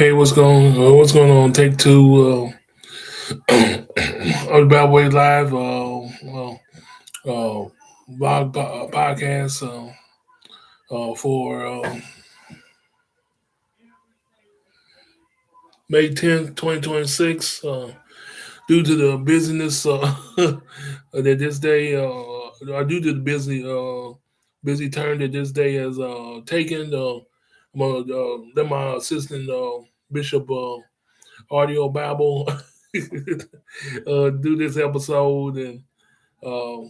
Hey, what's going on? Take two on the Bad Way Live uh, podcast for May 10th, 2026. Due to the busyness that this day, due to the busy turn that this day has taken, I'm gonna let my assistant Bishop Audio Babble do this episode and uh,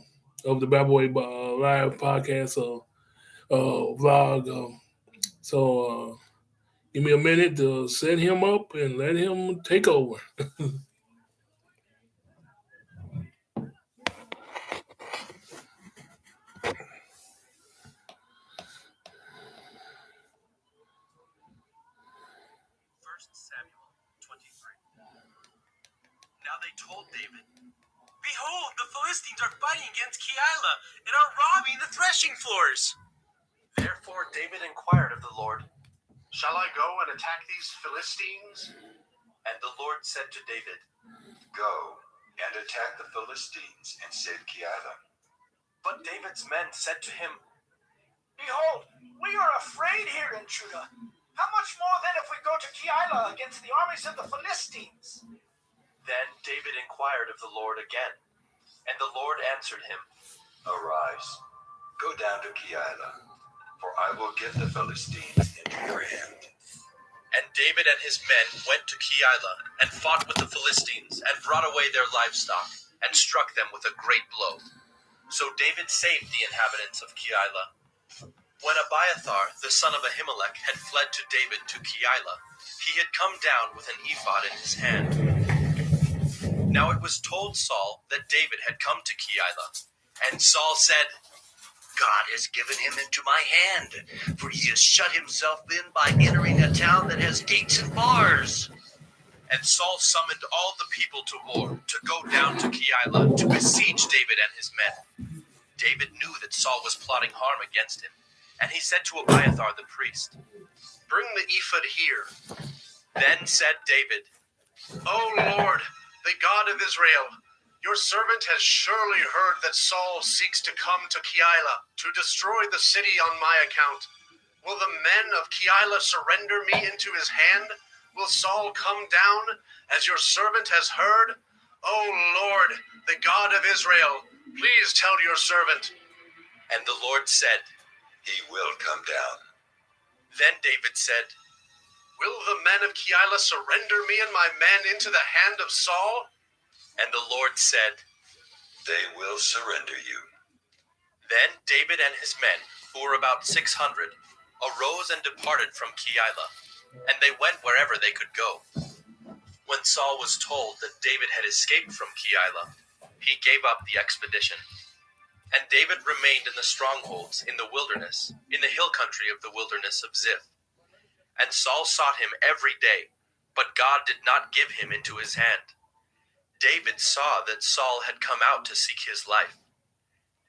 of the Bad Boy Live podcast vlog. Give me a minute to set him up and let him take over. First Samuel 23. Now they told David, "Behold, the Philistines are fighting against Keilah and are robbing the threshing floors." Therefore David inquired of the Lord, "Shall I go and attack these Philistines?" And the Lord said to David, "Go and attack the Philistines and save Keilah." But David's men said to him, "Behold, we are afraid here in Judah. How much more then if we go to Keilah against the armies of the Philistines?" Then David inquired of the Lord again, and the Lord answered him, "Arise, go down to Keilah, for I will give the Philistines into your hand." And David and his men went to Keilah and fought with the Philistines and brought away their livestock and struck them with a great blow. So David saved the inhabitants of Keilah. When Abiathar, the son of Ahimelech, had fled to David to Keilah, he had come down with an ephod in his hand. Now it was told Saul that David had come to Keilah, and Saul said, "God has given him into my hand, for he has shut himself in by entering a town that has gates and bars." And Saul summoned all the people to war to go down to Keilah to besiege David and his men. David knew that Saul was plotting harm against him, and he said to Abiathar the priest, "Bring the ephod here." Then said David, "O Lord, the God of Israel, your servant has surely heard that Saul seeks to come to Keilah to destroy the city on my account. Will the men of Keilah surrender me into his hand? Will Saul come down, as your servant has heard? O Lord, the God of Israel, please tell your servant." And the Lord said, "He will come down." Then David said, "Will the men of Keilah surrender me and my men into the hand of Saul?" And the Lord said, "They will surrender you." Then David and his men, who were about 600, arose and departed from Keilah, and they went wherever they could go. When Saul was told that David had escaped from Keilah, he gave up the expedition. And David remained in the strongholds in the wilderness, in the hill country of the wilderness of Ziph. And Saul sought him every day, but God did not give him into his hand. David saw that Saul had come out to seek his life.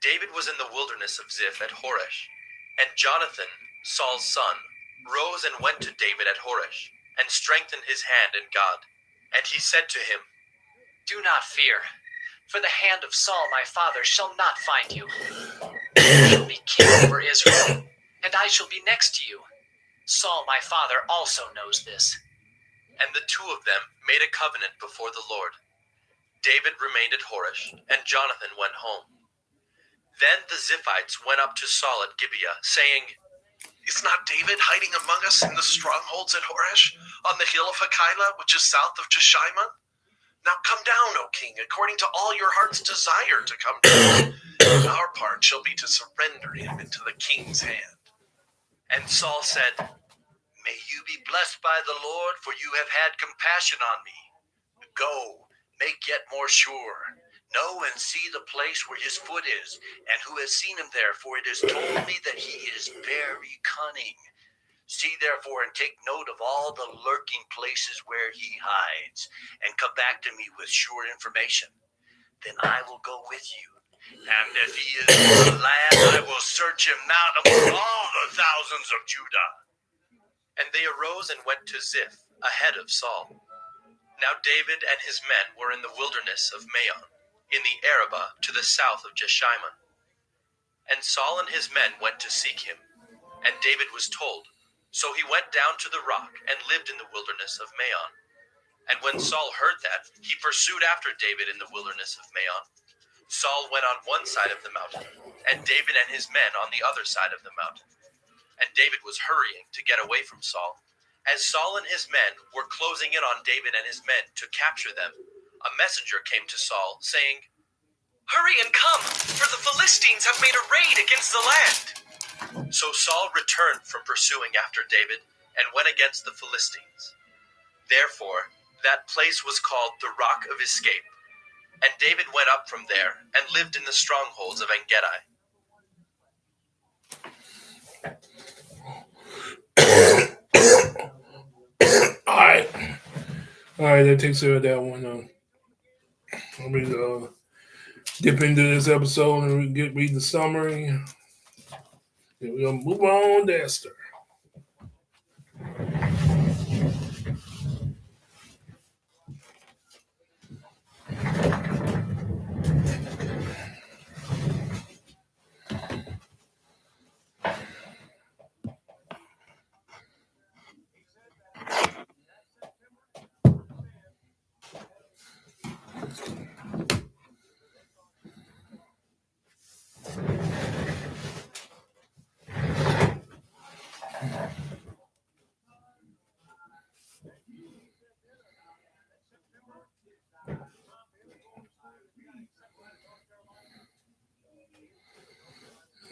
David was in the wilderness of Ziph at Horesh, and Jonathan, Saul's son, rose and went to David at Horesh, and strengthened his hand in God. And he said to him, "Do not fear, for the hand of Saul my father shall not find you. You shall be king over Israel, and I shall be next to you. Saul my father also knows this." And the two of them made a covenant before the Lord. David remained at Horesh, and Jonathan went home. Then the Ziphites went up to Saul at Gibeah, saying, "Is not David hiding among us in the strongholds at Horesh, on the hill of Keilah, which is south of Jeshimon? Now come down, O king, according to all your heart's desire to come down. And our part shall be to surrender him into the king's hand." And Saul said, "May you be blessed by the Lord, for you have had compassion on me. Go, make yet more sure. Know and see the place where his foot is, and who has seen him there, for it is told me that he is very cunning. See therefore and take note of all the lurking places where he hides, and come back to me with sure information. Then I will go with you. And if he is in the land, I will search him out among all the thousands of Judah." And they arose and went to Ziph, ahead of Saul. Now David and his men were in the wilderness of Maon, in the Arabah to the south of Jeshimon. And Saul and his men went to seek him, and David was told. So he went down to the rock and lived in the wilderness of Maon. And when Saul heard that, he pursued after David in the wilderness of Maon. Saul went on one side of the mountain, and David and his men on the other side of the mountain. And David was hurrying to get away from Saul. As Saul and his men were closing in on David and his men to capture them, a messenger came to Saul, saying, Hurry and come, for the Philistines have made a raid against the land. So Saul returned from pursuing after David and went against the Philistines. Therefore, that place was called the Rock of Escape. And David went up from there and lived in the strongholds of En-gedi. All right, that takes care of that one. Let me dip into this read the summary. Then we're gonna move on to Esther.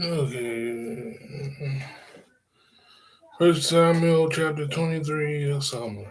Okay. First Samuel chapter 23, a summary.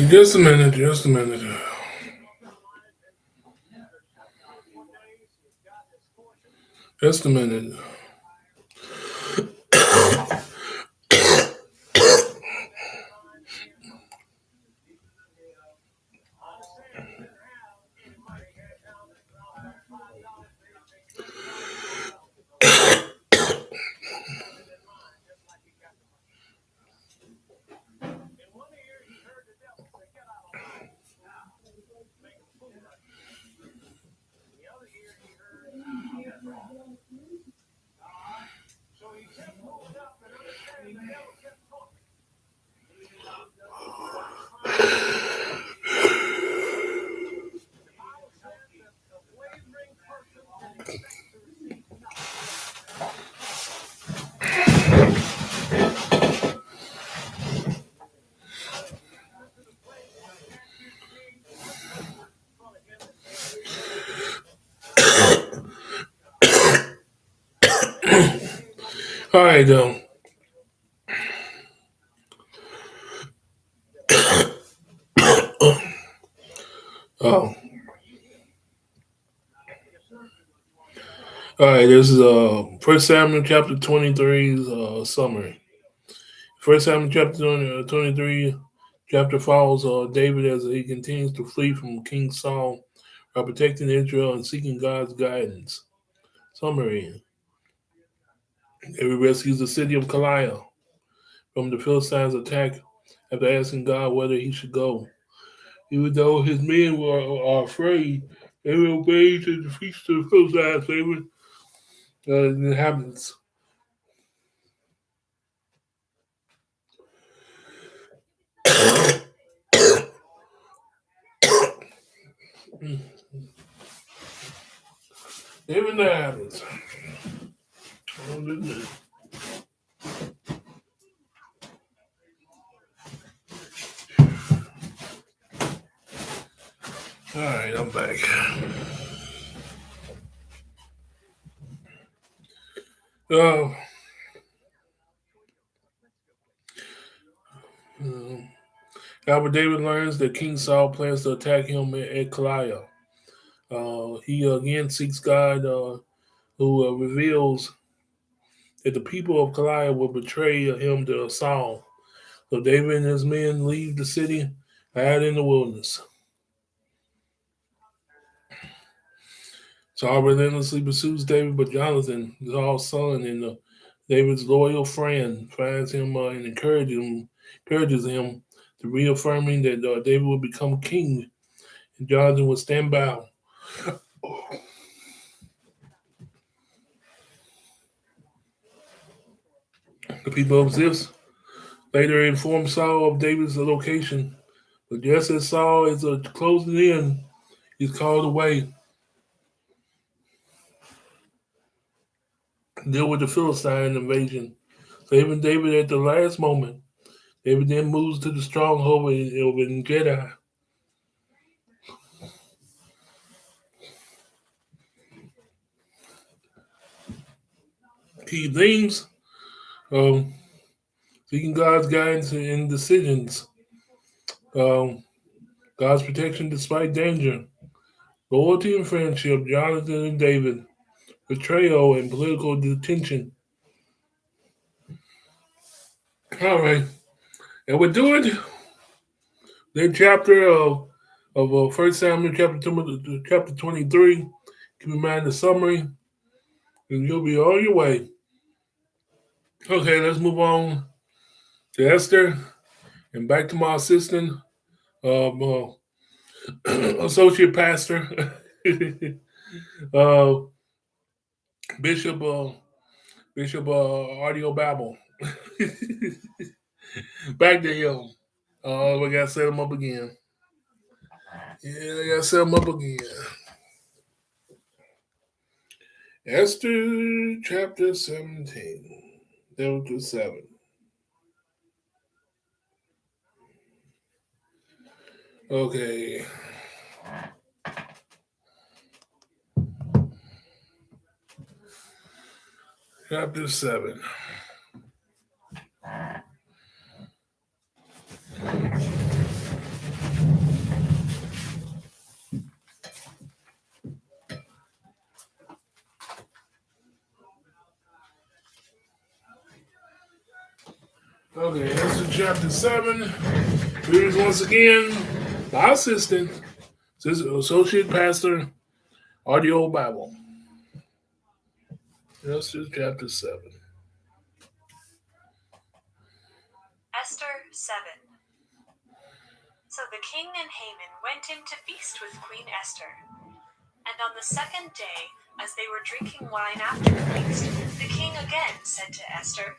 Just a minute. Just a minute. All right, oh, all right. This is First Samuel chapter 23's summary. First Samuel chapter 23 chapter follows David as he continues to flee from King Saul while protecting Israel and seeking God's guidance. Summary: David rescues the city of Keilah from the Philistines' attack after asking God whether he should go. Even though his men are afraid, they will obey to defeat the Philistines' favorite inhabitants. Even the inhabitants. All right, I'm back. Uh, Albert David learns that King Saul plans to attack him at Keilah. He again seeks God, who reveals that the people of Keilah will betray him to Saul. So David and his men leave the city, hide in the wilderness. Saul relentlessly pursues David, but Jonathan, Saul's son and David's loyal friend, finds him and encourages him to reaffirming that David will become king and Jonathan will stand by. The people of Ziph later informed Saul of David's location, but just as Saul is closing in, he's called away to deal with the Philistine invasion. Saving David at the last moment, David then moves to the stronghold in Jeddah. Key themes: um, seeking God's guidance in decisions, um, God's protection despite danger, loyalty and friendship, Jonathan and David, betrayal and political detention. All right, and we're doing that chapter of 1 Samuel chapter 23. Keep in mind the summary, and you'll be on your way. Okay, let's move on to Esther and back to my assistant, associate pastor, uh, Bishop Audio Babel. Back to him. We gotta set him up again. Yeah, I gotta set him up again. Esther chapter 17, down to 7. Okay. Chapter 7. Okay, Esther chapter 7. Here's once again my assistant, associate pastor, Audio Bible. Esther chapter 7. Esther 7. So the king and Haman went in to feast with Queen Esther. And on the second day, as they were drinking wine after the feast, the king again said to Esther,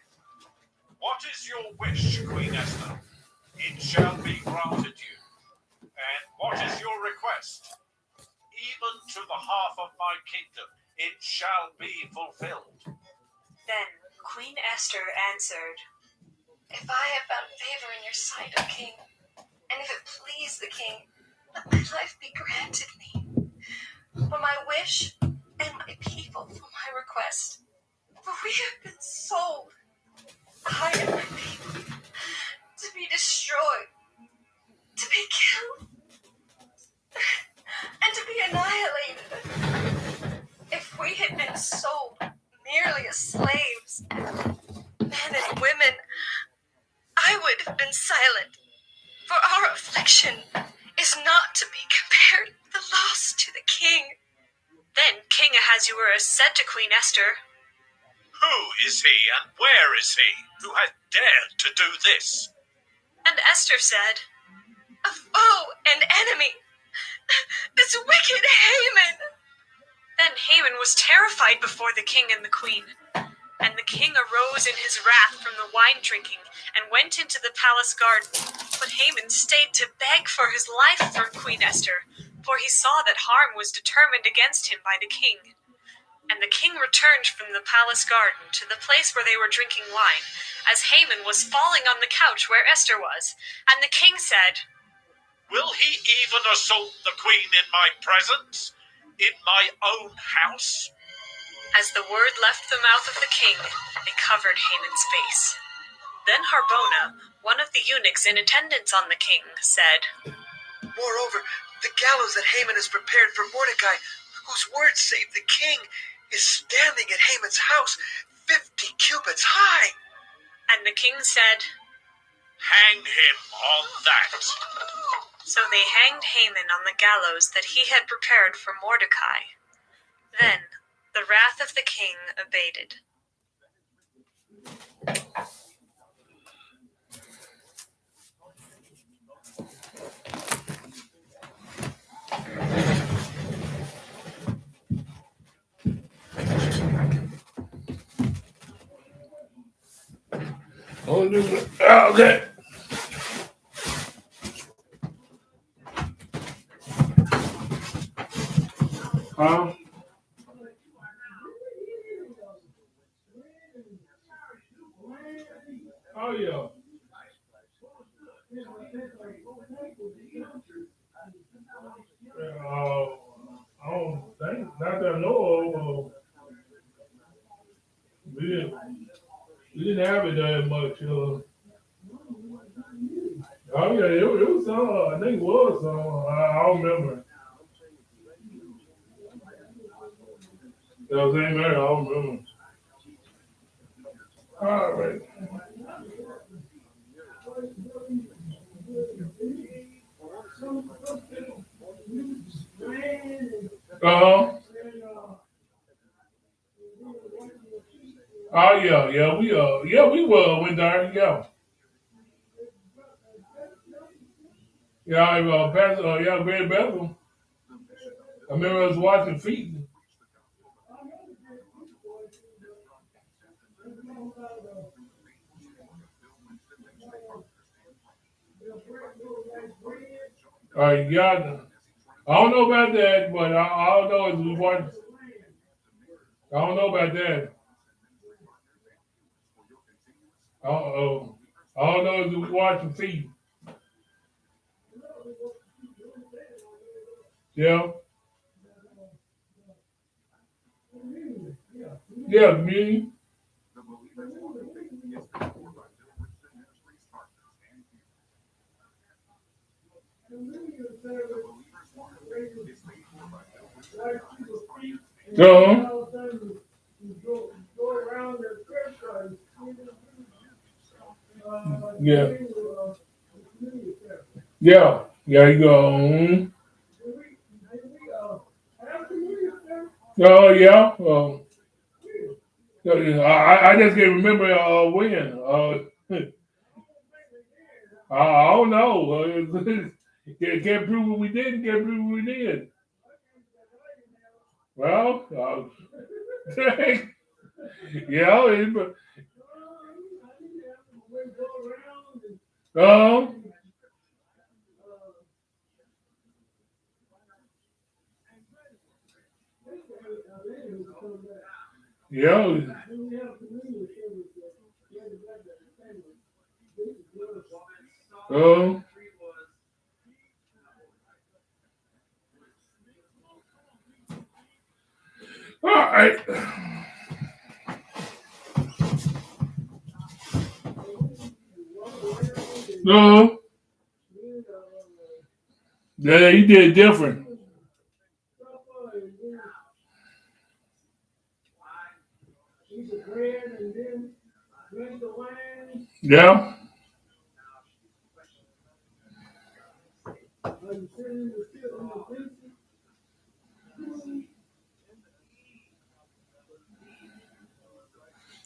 "What is your wish, Queen Esther? It shall be granted you. And what is your request? Even to the half of my kingdom, it shall be fulfilled." Then Queen Esther answered, "If I have found favor in your sight, O king, and if it please the king, let my life be granted me. For my wish and my people for my request. For we have been sold, I and my people, to be destroyed, to be killed, and to be annihilated. If we had been sold merely as slaves, men and women, I would have been silent, for our affliction is not to be compared with the loss to the king." Then King Ahasuerus said to Queen Esther, Who is he and where is he who has dared to do this? and Esther said, "A foe and enemy, this wicked Haman." Then Haman was terrified before the king and the queen. And the king arose in his wrath from the wine drinking and went into the palace garden. But Haman stayed to beg for his life from Queen Esther, for he saw that harm was determined against him by the king. And the king returned from the palace garden to the place where they were drinking wine, as Haman was falling on the couch where Esther was. And the king said, Will he even assault the queen in my presence? In my own house? As the word left the mouth of the king, it covered Haman's face. Then Harbona, one of the eunuchs in attendance on the king, said, Moreover, the gallows that Haman has prepared for Mordecai, whose word saved the king, is standing at Haman's house 50 cubits high. And the king said, Hang him on that. So they hanged Haman on the gallows that he had prepared for Mordecai. Then the wrath of the king abated. Oh, okay. Huh? Oh, yeah. I don't think, not that I know of, we didn't, we didn't have it that much. Oh, yeah, it was some, I think it was some, I don't remember. That was ain't there, I don't remember. All right. Uh-huh. Oh, yeah, went there, yeah. Yeah, Pastor, yeah, Greg Bethel. I remember I was watching feet. Yeah, I don't know about that, but I don't know if we watch. I don't know about that. I don't know if we watching feet. Yeah, yeah, me. Uh-huh. Yeah, yeah, you go. Oh, yeah. I just can't remember when. I don't know. Can't prove what we did. Can't prove what we did. Well, yeah. Uh, yeah. Uh, all right. Uh, yeah, he did different. Yeah.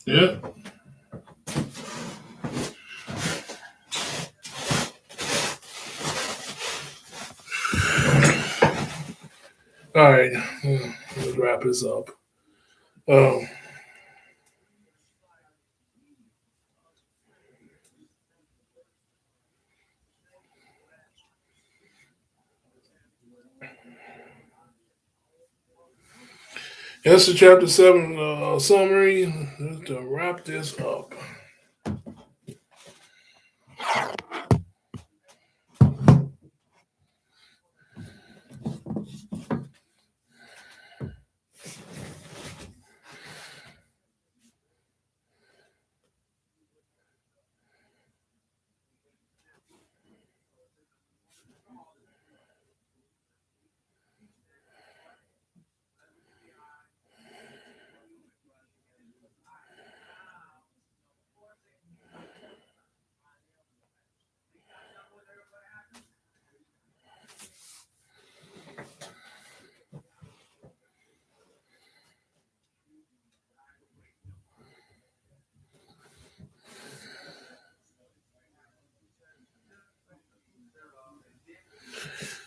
Yeah. All right. Let's wrap this up. Um, Esther chapter 7 summary. To wrap this up.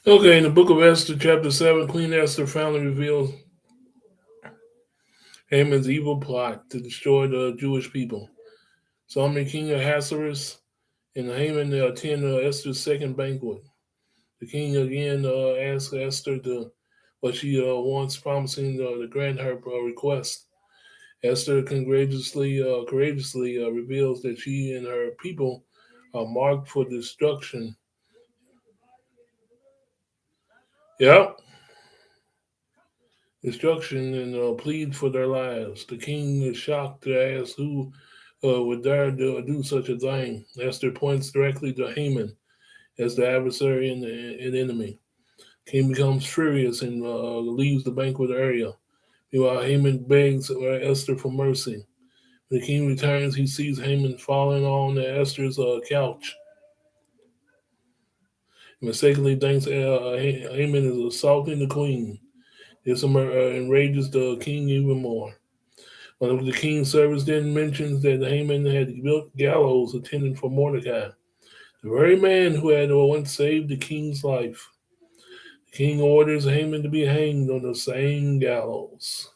Okay, in the book of Esther, chapter 7, Queen Esther finally reveals Haman's evil plot to destroy the Jewish people. Solomon, king of Ahasuerus, and Haman attend Esther's second banquet. The king again asks Esther to what she wants, promising to grant her request. Esther courageously reveals that she and her people are marked for destruction. Yep, destruction, and plead for their lives. The king is shocked to ask who would dare do such a thing. Esther points directly to Haman as the adversary and enemy. King becomes furious and leaves the banquet area. Meanwhile, Haman begs Esther for mercy. When the king returns, he sees Haman falling on Esther's couch. He mistakenly thinks Haman is assaulting the queen. This enrages the king even more. One of the king's servants then mentions that Haman had built gallows intended for Mordecai, the very man who had once saved the king's life. The king orders Haman to be hanged on the same gallows.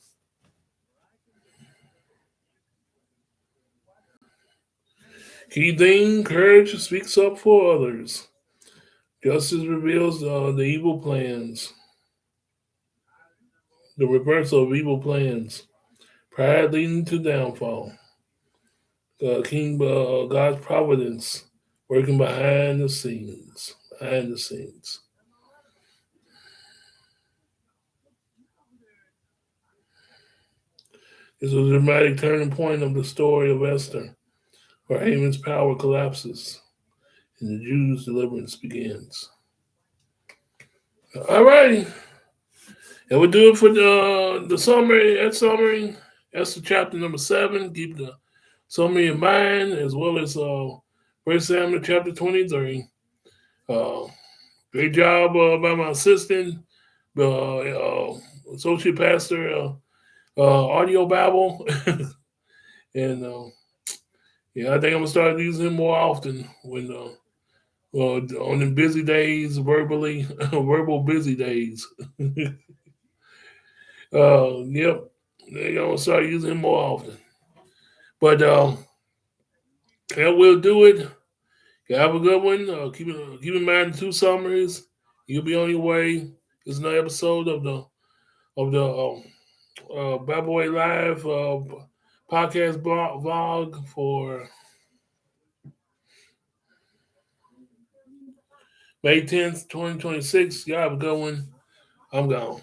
He then courage speaks up for others. Justice reveals the evil plans, the reversal of evil plans, pride leading to downfall. King God's providence working behind the scenes. Behind the scenes. This was a dramatic turning point of the story of Esther, where Haman's power collapses and the Jews' deliverance begins. All righty. And we'll do it for the summary. That summary, Esther chapter number 7. Keep the summary in mind, as well as 1 Samuel chapter 23. Uh, Great job by my assistant, associate pastor, Audio Babel. And yeah, I think I'm going to start using him more often when on the busy days, verbally, verbal busy days. Yep, they're going to start using him more often. But that will do it. You have a good one. Keep in mind the two summaries. You'll be on your way. It's another episode of the Bad Boy Live podcast vlog for May 10th, 2026. Y'all have a good one. I'm gone.